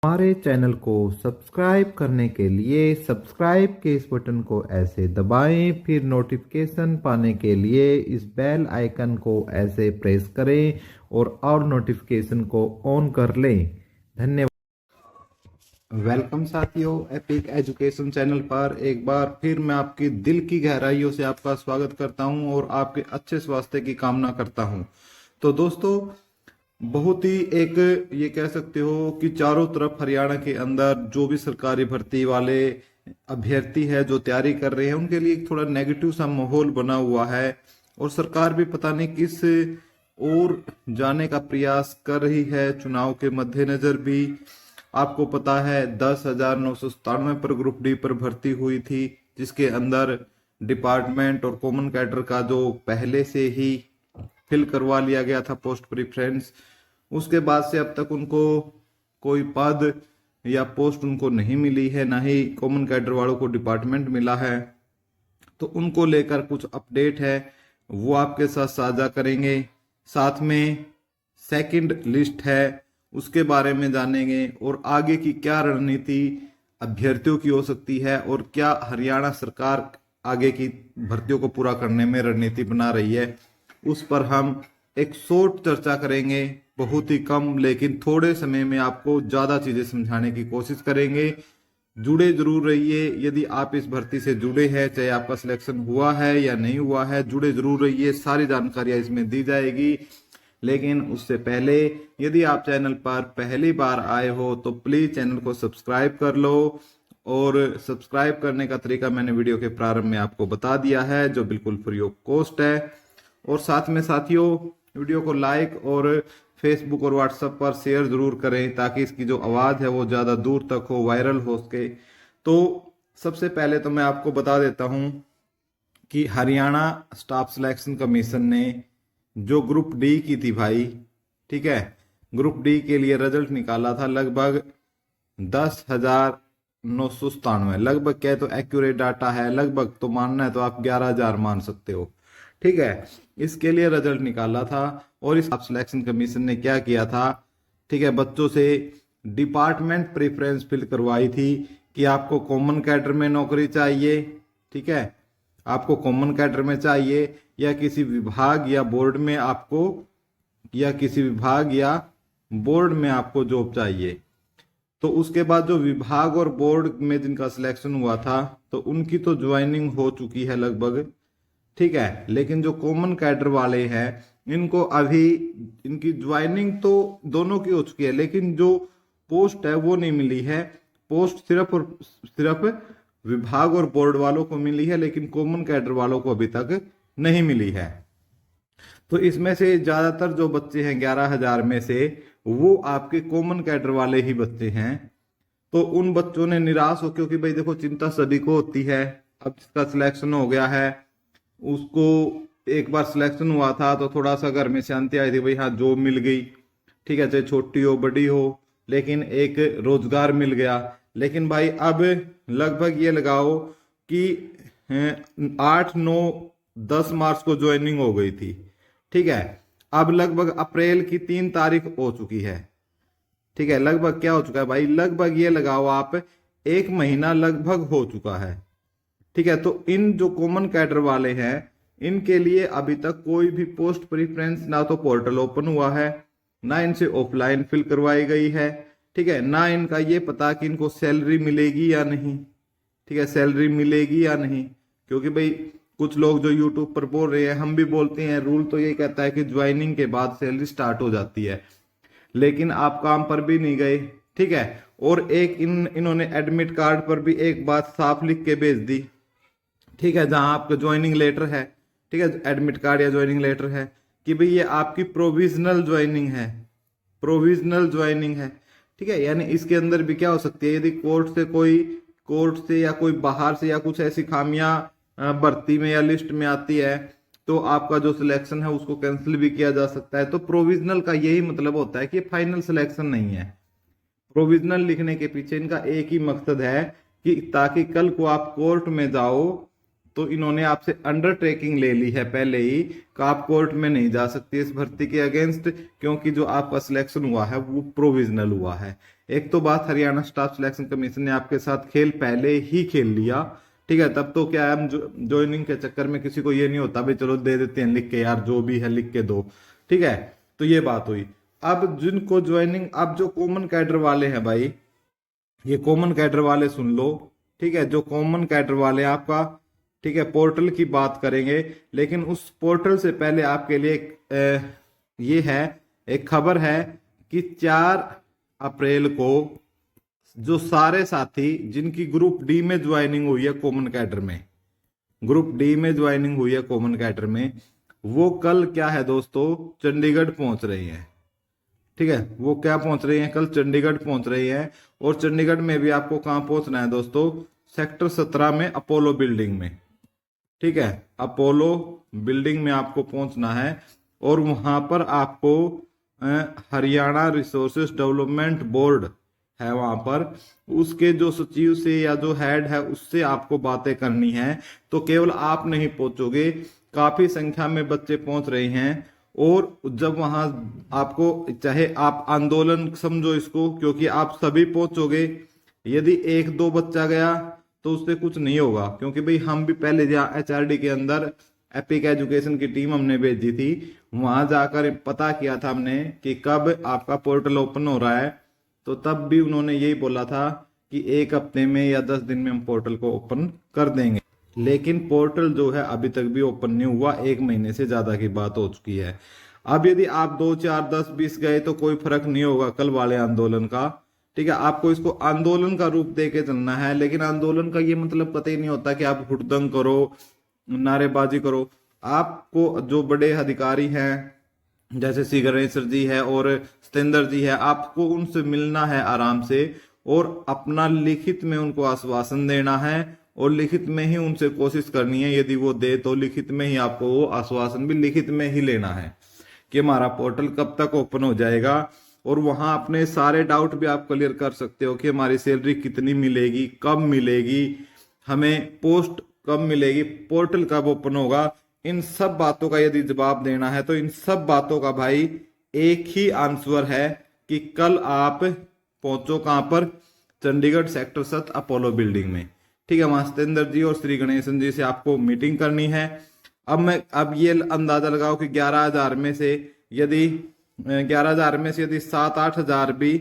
हमारे चैनल को सब्सक्राइब करने के लिए सब्सक्राइब के इस बटन को ऐसे दबाएं, फिर नोटिफिकेशन पाने के लिए इस बेल आइकन को ऐसे प्रेस करें और नोटिफिकेशन को ऑन कर लें। धन्यवाद। वेलकम साथियों, एपिक एजुकेशन चैनल पर एक बार फिर मैं आपकी दिल की गहराइयों से आपका स्वागत करता हूं और आपके अच्छे स्वास्थ्य की कामना करता हूं। तो दोस्तों, बहुत ही एक ये कह सकते हो कि चारों तरफ हरियाणा के अंदर जो भी सरकारी भर्ती वाले अभ्यर्थी है जो तैयारी कर रहे हैं उनके लिए एक थोड़ा नेगेटिव सा माहौल बना हुआ है और सरकार भी पता नहीं किस ओर जाने का प्रयास कर रही है। चुनाव के मद्देनजर भी आपको पता है 10,997 पर ग्रुप डी पर भर्ती हुई थी, जिसके अंदर डिपार्टमेंट और कॉमन कैडर का जो पहले से ही फिल करवा लिया गया था पोस्ट प्रेफरेंस, उसके बाद से अब तक उनको कोई पद या पोस्ट उनको नहीं मिली है, ना ही कॉमन कैडर वालों को डिपार्टमेंट मिला है। तो उनको लेकर कुछ अपडेट है वो आपके साथ साझा करेंगे। साथ में सेकंड लिस्ट है उसके बारे में जानेंगे और आगे की क्या रणनीति अभ्यर्थियों की हो सकती है और क्या हरियाणा सरकार आगे की भर्तियों को पूरा करने में रणनीति बना रही है, उस पर हम एक शॉर्ट चर्चा करेंगे। बहुत ही कम लेकिन थोड़े समय में आपको ज्यादा चीजें समझाने की कोशिश करेंगे। जुड़े जरूर रहिए। यदि आप इस भर्ती से जुड़े हैं, चाहे आपका सिलेक्शन हुआ है या नहीं हुआ है, जुड़े जरूर रहिए। सारी जानकारियां इसमें दी जाएगी। लेकिन उससे पहले यदि आप चैनल पर पहली बार आए हो तो प्लीज चैनल को सब्सक्राइब कर लो और सब्सक्राइब करने का तरीका मैंने वीडियो के प्रारंभ में आपको बता दिया है, जो बिल्कुल फ्री ऑफ कॉस्ट है। और साथ में साथियों, वीडियो को लाइक और फेसबुक और व्हाट्सएप पर शेयर जरूर करें ताकि इसकी जो आवाज़ है वो ज़्यादा दूर तक हो, वायरल हो सके। तो सबसे पहले तो मैं आपको बता देता हूं कि हरियाणा स्टाफ सिलेक्शन कमीशन ने जो ग्रुप डी की थी भाई, ठीक है, ग्रुप डी के लिए रिजल्ट निकाला था लगभग 10,997। लगभग क्या तो एक्यूरेट डाटा है, लगभग तो मानना है तो आप 11,000 मान सकते हो, ठीक है। इसके लिए रिजल्ट निकाला था और इस सिलेक्शन कमीशन ने क्या किया था, ठीक है, बच्चों से डिपार्टमेंट प्रेफरेंस फिल करवाई थी कि आपको कॉमन कैडर में नौकरी चाहिए, ठीक है, आपको कॉमन कैडर में चाहिए या किसी विभाग या बोर्ड में आपको जॉब चाहिए। तो उसके बाद जो विभाग और बोर्ड में जिनका सिलेक्शन हुआ था तो उनकी तो ज्वाइनिंग हो चुकी है लगभग, ठीक है। लेकिन जो कॉमन कैडर वाले हैं इनको अभी इनकी ज्वाइनिंग तो दोनों की हो चुकी है, लेकिन जो पोस्ट है वो नहीं मिली है। पोस्ट सिर्फ और सिर्फ विभाग और बोर्ड वालों को मिली है, लेकिन कॉमन कैडर वालों को अभी तक नहीं मिली है। तो इसमें से ज्यादातर जो बच्चे हैं 11,000 में से वो आपके कॉमन कैडर वाले ही बच्चे हैं। तो उन बच्चों ने निराश हो, क्योंकि भाई देखो चिंता सभी को होती है। अब जिसका सिलेक्शन हो गया है उसको एक बार सिलेक्शन हुआ था तो थोड़ा सा घर में शांति आई थी, भाई हाँ जॉब मिल गई, ठीक है, चाहे छोटी हो बड़ी हो, लेकिन एक रोजगार मिल गया। लेकिन भाई अब लगभग ये लगाओ कि 8, 9, 10 मार्च को ज्वाइनिंग हो गई थी, ठीक है। अब लगभग अप्रैल की 3 तारीख हो चुकी है, ठीक है। लगभग क्या हो चुका है भाई, लगभग ये लगाओ आप 1 महीना लगभग हो चुका है, ठीक है। तो इन जो कॉमन कैडर वाले हैं इनके लिए अभी तक कोई भी पोस्ट प्रेफरेंस ना तो पोर्टल ओपन हुआ है, ना इनसे ऑफलाइन फिल करवाई गई है, ठीक है, ना इनका ये पता कि इनको सैलरी मिलेगी या नहीं, ठीक है, सैलरी मिलेगी या नहीं। क्योंकि भाई कुछ लोग जो यूट्यूब पर बोल रहे हैं, हम भी बोलते हैं, रूल तो ये कहता है कि ज्वाइनिंग के बाद सैलरी स्टार्ट हो जाती है, लेकिन आप काम पर भी नहीं गए, ठीक है। और एक इन्होंने एडमिट कार्ड पर भी एक बात साफ लिख के भेज दी, ठीक है, जहां आपका ज्वाइनिंग लेटर है, ठीक है, एडमिट कार्ड या ज्वाइनिंग लेटर है कि भाई ये आपकी प्रोविजनल ज्वाइनिंग है, प्रोविजनल ज्वाइनिंग है, ठीक है। यानी इसके अंदर भी क्या हो सकती है, यदि कोर्ट से या कोई बाहर से या कुछ ऐसी खामियां भर्ती में या लिस्ट में आती है तो आपका जो सिलेक्शन है उसको कैंसिल भी किया जा सकता है। तो प्रोविजनल का यही मतलब होता है कि फाइनल सिलेक्शन नहीं है। प्रोविजनल लिखने के पीछे इनका एक ही मकसद है कि ताकि कल को आप कोर्ट में जाओ तो इन्होंने आपसे अंडरटेकिंग ले ली है पहले ही कि आप कोर्ट में नहीं जा सकती इस भर्ती के अगेंस्ट, क्योंकि जो आपका सिलेक्शन हुआ है वो प्रोविजनल हुआ है। एक तो बात, हरियाणा स्टाफ सिलेक्शन कमीशन ने आपके साथ खेल पहले ही खेल लिया, ठीक है। तब तो क्या है, हम ज्वाइनिंग के चक्कर में किसी को ये नहीं होता भाई चलो दे देते हैं लिख के, यार जो भी है लिख के दो, ठीक है। तो ये बात हुई। अब जिनको ज्वाइनिंग, अब जो कॉमन कैडर वाले हैं भाई, ये कॉमन कैडर वाले सुन लो, ठीक है। जो कॉमन कैडर वाले आपका, ठीक है, पोर्टल की बात करेंगे, लेकिन उस पोर्टल से पहले आपके लिए ये है, एक खबर है कि 4 अप्रैल को जो सारे साथी जिनकी ग्रुप डी में ज्वाइनिंग हुई है कॉमन कैडर में, ग्रुप डी में ज्वाइनिंग हुई है कॉमन कैडर में, वो कल क्या है दोस्तों, चंडीगढ़ पहुंच रहे हैं, ठीक है। वो क्या पहुंच रही हैं, कल चंडीगढ़ पहुंच रही हैं। और चंडीगढ़ में भी आपको कहां पहुंचना है दोस्तों, सेक्टर 17 में अपोलो बिल्डिंग में, ठीक है। अपोलो बिल्डिंग में आपको पहुंचना है और वहां पर आपको हरियाणा रिसोर्सेज डेवलपमेंट बोर्ड है, वहां पर उसके जो सचिव से या जो हेड है उससे आपको बातें करनी है। तो केवल आप नहीं पहुंचोगे, काफी संख्या में बच्चे पहुंच रहे हैं। और जब वहां आपको, चाहे आप आंदोलन समझो इसको, क्योंकि आप सभी पहुंचोगे, यदि 1-2 बच्चा गया तो उससे कुछ नहीं होगा, क्योंकि भाई हम भी पहले जहाँ HRD के अंदर एपिक एजुकेशन की टीम हमने भेजी थी, वहां जाकर पता किया था हमने कि कब आपका पोर्टल ओपन हो रहा है। तो तब भी उन्होंने यही बोला था कि 1 हफ्ते में या 10 दिन में हम पोर्टल को ओपन कर देंगे, लेकिन पोर्टल जो है अभी तक भी ओपन नहीं हुआ, 1 महीने से ज्यादा की बात हो चुकी है। अब यदि आप 2, 4, 10, 20 गए तो कोई फर्क नहीं होगा कल वाले आंदोलन का, ठीक है। आपको इसको आंदोलन का रूप दे के चलना है, लेकिन आंदोलन का ये मतलब पता ही नहीं होता कि आप हुड़दंग करो, नारेबाजी करो। आपको जो बड़े अधिकारी हैं जैसे सी गणेश्वर जी है और सतेंद्र जी है, आपको उनसे मिलना है आराम से और अपना लिखित में उनको आश्वासन देना है और लिखित में ही उनसे कोशिश करनी है, यदि वो दे तो लिखित में ही आपको वो आश्वासन भी लिखित में ही लेना है कि हमारा पोर्टल कब तक ओपन हो जाएगा। और वहां अपने सारे डाउट भी आप क्लियर कर सकते हो कि हमारी सैलरी कितनी मिलेगी, कब मिलेगी, हमें पोस्ट कब मिलेगी, पोर्टल कब ओपन होगा। इन सब बातों का यदि जवाब देना है तो इन सब बातों का भाई एक ही आंसर है कि कल आप पहुंचो कहां पर, चंडीगढ़ सेक्टर 7 अपोलो बिल्डिंग में, ठीक है। वहां सतेंद्र जी और श्री गणेशन जी से आपको मीटिंग करनी है। अब ये अंदाजा लगाओ कि 11,000 में से यदि 7-8 हजार भी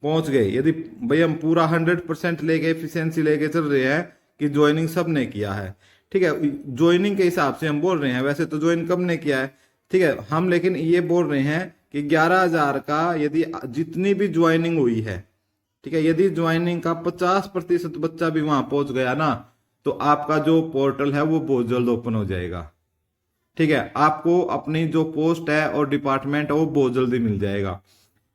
पहुंच गए, यदि भाई हम पूरा 100% लेके एफिशिएंसी लेके चल रहे हैं कि ज्वाइनिंग सब ने किया है, ठीक है। ज्वाइनिंग के हिसाब से हम बोल रहे हैं, वैसे तो ज्वाइन कब ने किया है, ठीक है हम, लेकिन ये बोल रहे हैं कि 11,000 का यदि जितनी भी ज्वाइनिंग हुई है, ठीक है, यदि ज्वाइनिंग का 50% बच्चा भी वहां पहुंच गया ना, तो आपका जो पोर्टल है वो बहुत जल्द ओपन हो जाएगा, ठीक है। आपको अपनी जो पोस्ट है और डिपार्टमेंट है वो बहुत जल्दी मिल जाएगा।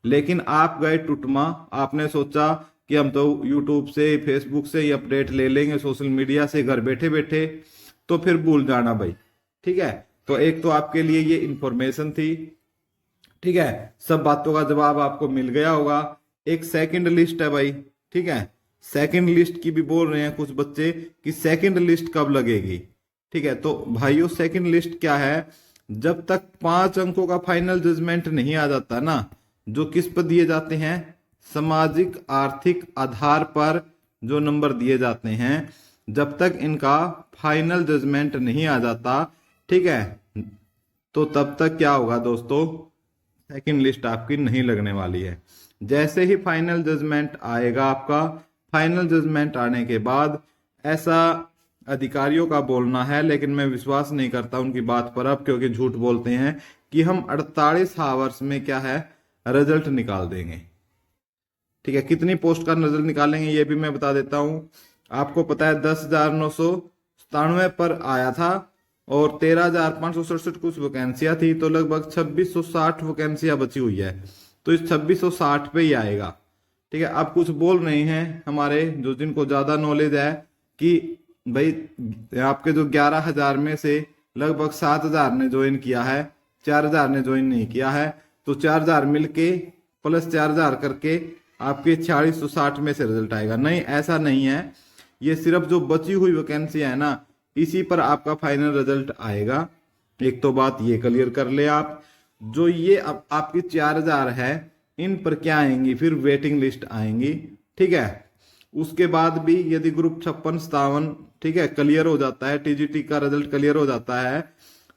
लेकिन आप गए टुटमा, आपने सोचा कि हम तो यूट्यूब से, फेसबुक से ही अपडेट ले लेंगे, सोशल मीडिया से घर बैठे बैठे, तो फिर भूल जाना भाई, ठीक है। तो एक तो आपके लिए ये इंफॉर्मेशन थी, ठीक है, सब बातों का जवाब आपको मिल गया होगा। एक सेकंड लिस्ट है भाई, ठीक है, सेकंड लिस्ट की भी बोल रहे हैं कुछ बच्चे कि सेकंड लिस्ट कब लगेगी, ठीक है। तो भाइयों सेकंड लिस्ट क्या है, जब तक 5 अंकों का फाइनल जजमेंट नहीं आ जाता ना, जो किस पर दिए जाते हैं, सामाजिक आर्थिक आधार पर जो नंबर दिए जाते हैं, जब तक इनका फाइनल जजमेंट नहीं आ जाता, ठीक है, तो तब तक क्या होगा दोस्तों, सेकंड लिस्ट आपकी नहीं लगने वाली है। जैसे ही फाइनल जजमेंट आएगा आपका, फाइनल जजमेंट आने के बाद ऐसा अधिकारियों का बोलना है, लेकिन मैं विश्वास नहीं करता उनकी बात पर अब, क्योंकि झूठ बोलते हैं कि हम 48 आवर्स में क्या है रिजल्ट निकाल देंगे, ठीक है। कितनी पोस्ट का रिजल्ट निकालेंगे ये भी मैं बता देता हूं। आपको पता है 10,997 पर आया था और 13,567 कुछ वैकेंसियां थी, तो लगभग 2,660 वैकेंसियां बची हुई है, तो इस 2,660 पे ही आएगा, ठीक है। अब कुछ बोल रहे हैं हमारे जो जिनको ज्यादा नॉलेज है कि भाई आपके जो 11,000 में से लगभग 7,000 ने ज्वाइन किया है, 4,000 ने ज्वाइन नहीं किया है, तो 4,000 मिलके प्लस 4,000 करके आपके 4,660 में से रिजल्ट आएगा। नहीं, ऐसा नहीं है, ये सिर्फ जो बची हुई वैकेंसी है ना इसी पर आपका फाइनल रिजल्ट आएगा। एक तो बात ये क्लियर कर ले आप। जो ये अब आपकी 4000 है, इन पर क्या आएंगी, फिर वेटिंग लिस्ट आएंगी। ठीक है, उसके बाद भी यदि ग्रुप 56-57 ठीक है क्लियर हो जाता है, टीजीटी का रिजल्ट क्लियर हो जाता है,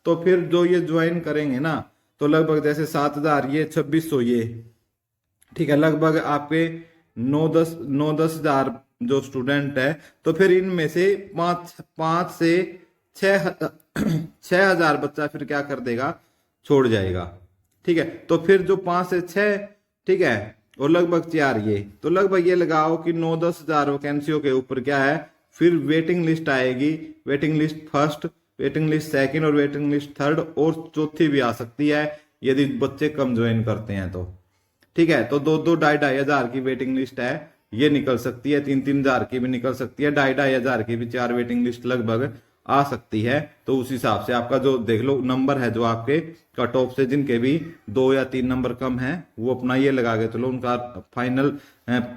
तो फिर जो ये ज्वाइन करेंगे ना, तो लगभग जैसे 7000 ये 2600 ये ठीक है, लगभग आपके 9-10 हजार जो स्टूडेंट है, तो फिर इनमें से 5 से 6 हजार बच्चा फिर क्या कर देगा, छोड़ जाएगा। ठीक है, तो फिर जो 5 से 6 ठीक है और लगभग 4 ये, तो लगभग ये लगाओ कि 9-10 हजार वैकेंसियों के ऊपर क्या है, फिर वेटिंग लिस्ट आएगी। Waiting list first, waiting list second और वेटिंग लिस्ट थर्ड और चौथी भी आ सकती है यदि बच्चे कम ज्वाइन करते हैं तो। ठीक है, तो 2-2, 2,500 हजार की वेटिंग लिस्ट है, ये निकल सकती है। 3-3 हजार की भी निकल सकती है, 2,500 हजार की भी 4 वेटिंग लिस्ट लगभग आ सकती है। तो उस हिसाब से आपका जो देख लो नंबर है, जो आपके कट ऑफ से जिनके भी 2 या 3 नंबर कम है, वो अपना ये लगा के चलो उनका फाइनल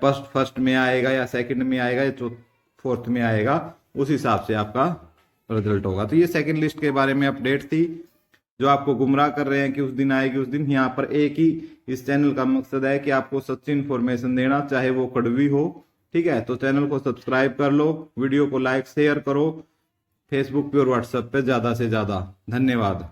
फर्स्ट में आएगा या सेकंड में आएगा या फोर्थ में आएगा, उस हिसाब से आपका रिजल्ट होगा। तो ये सेकंड लिस्ट के बारे में अपडेट थी, जो आपको गुमराह कर रहे हैं कि उस दिन आएगी उस दिन। यहाँ पर एक ही इस चैनल का मकसद है कि आपको सच्ची इन्फॉर्मेशन देना, चाहे वो कड़वी हो। ठीक है, तो चैनल को सब्सक्राइब कर लो, वीडियो को लाइक शेयर करो, फेसबुक पे और व्हाट्सएप पे ज्यादा से ज्यादा। धन्यवाद।